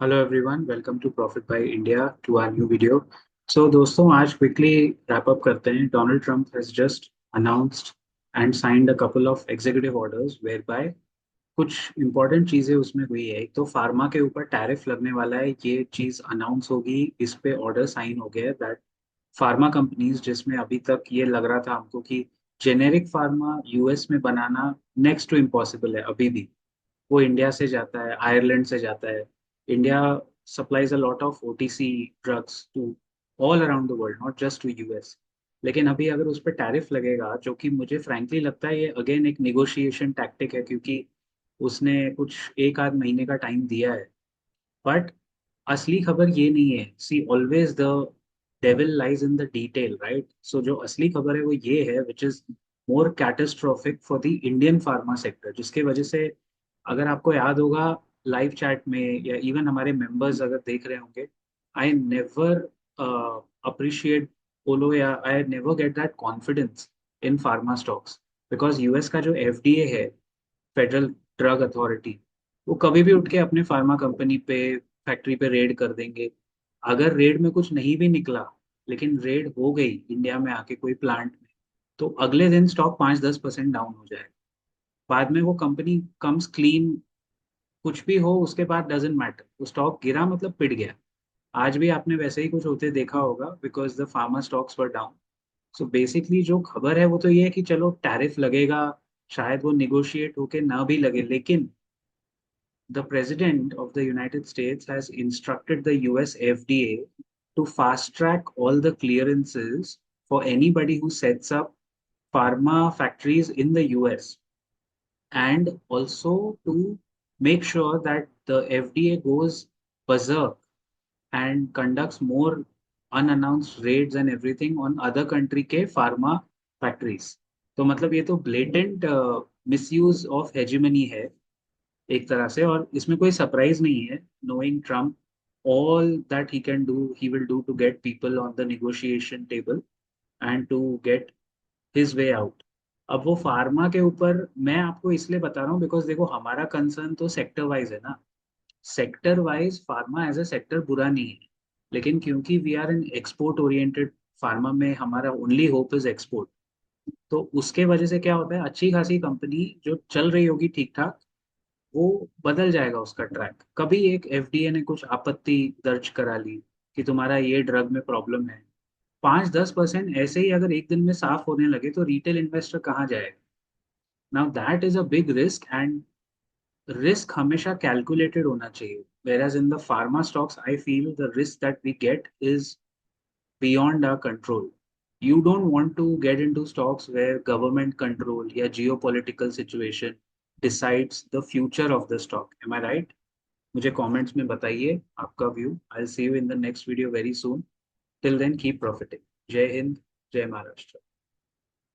Hello everyone, welcome to profit by India to our new video. So दोस्तों, आज quickly wrap up करते हैं। Donald Trump has just announced and signed a couple of executive orders whereby कुछ important चीजें उसमें हुई है। एक तो फार्मा के ऊपर टैरिफ लगने वाला है, ये चीज अनाउंस होगी, इस पे ऑर्डर साइन हो गया है। दैट फार्मा कंपनीज, जिसमें अभी तक ये लग रहा था हमको कि जेनेरिक फार्मा यूएस में बनाना नेक्स्ट टू इम्पॉसिबल है, अभी भी वो इंडिया से जाता है, आयरलैंड से जाता है। India supplies a lot of OTC drugs to all around the world, not just to US. लेकिन अभी अगर उस पर टैरिफ लगेगा, जो कि मुझे फ्रैंकली लगता है ये अगेन एक निगोशिएशन टैक्टिक है, क्योंकि उसने कुछ एक आध महीने का टाइम दिया है। बट असली खबर ये नहीं है। See always the devil lies in the detail, right? So जो असली खबर है वो ये है, which is more catastrophic for the Indian pharma sector, जिसके वजह से अगर आपको याद होगा, लाइव चैट में या इवन हमारे मेंबर्स अगर देख रहे होंगे, आई नेवर अप्रिशिएट बोलो, या I never get that confidence in pharma stocks. Because US का जो एफडीए है, फेडरल ड्रग अथॉरिटी, वो कभी भी उठ के अपने फार्मा कंपनी पे, फैक्ट्री पे रेड कर देंगे। अगर रेड में कुछ नहीं भी निकला, लेकिन रेड हो गई इंडिया में आके कोई प्लांट में, तो अगले दिन स्टॉक 5-10% डाउन हो जाएगा। बाद में वो कंपनी कम्स क्लीन, कुछ भी हो उसके बाद डजेंट मैटर, वो स्टॉक गिरा मतलब पिट गया। आज भी आपने वैसे ही कुछ होते देखा होगा, because the pharma stocks were down. So basically जो खबर है वो तो ये है कि चलो टैरिफ लगेगा, शायद वो निगोशिएट होके ना भी लगे, लेकिन the President of the United States has instructed the US FDA to fast track all the clearances for anybody who sets up pharma factories in the US, and also to make sure that the FDA goes berserk and conducts more unannounced raids and everything on other country के pharma factories। तो मतलब ये तो blatant misuse of hegemony है एक तरह से, और इसमें कोई सरप्राइज नहीं है। Knowing Trump, all that he can do, he will do to get people on the negotiation table and to get his way out. अब वो फार्मा के ऊपर मैं आपको इसलिए बता रहा हूँ, बिकॉज देखो हमारा कंसर्न तो सेक्टर वाइज है ना। Sector wise pharma as a sector बुरा नहीं है, लेकिन क्योंकि we are in export oriented, pharma में हमारा ओनली होप इज एक्सपोर्ट। तो उसके वजह से क्या होता है, अच्छी खासी कंपनी जो चल रही होगी ठीक ठाक, वो बदल जाएगा उसका ट्रैक। कभी एक एफडीए ने कुछ आपत्ति दर्ज करा ली कि तुम्हारा ये ड्रग में प्रॉब्लम है, 5-10% ऐसे ही अगर एक दिन में साफ होने लगे तो रिटेल इन्वेस्टर कहाँ जाएगा? Now that is a big risk, and risk हमेशा कैलकुलेटेड होना चाहिए। whereas in the pharma stocks I feel the risk that we get is beyond our control. You don't want to get into stocks where government control या geopolitical situation decides the future of the stock. Am I right? मुझे comments में बताइए आपका view. I will see you in the next video very soon. Till then keep profiting. जय हिंद, जय महाराष्ट्र।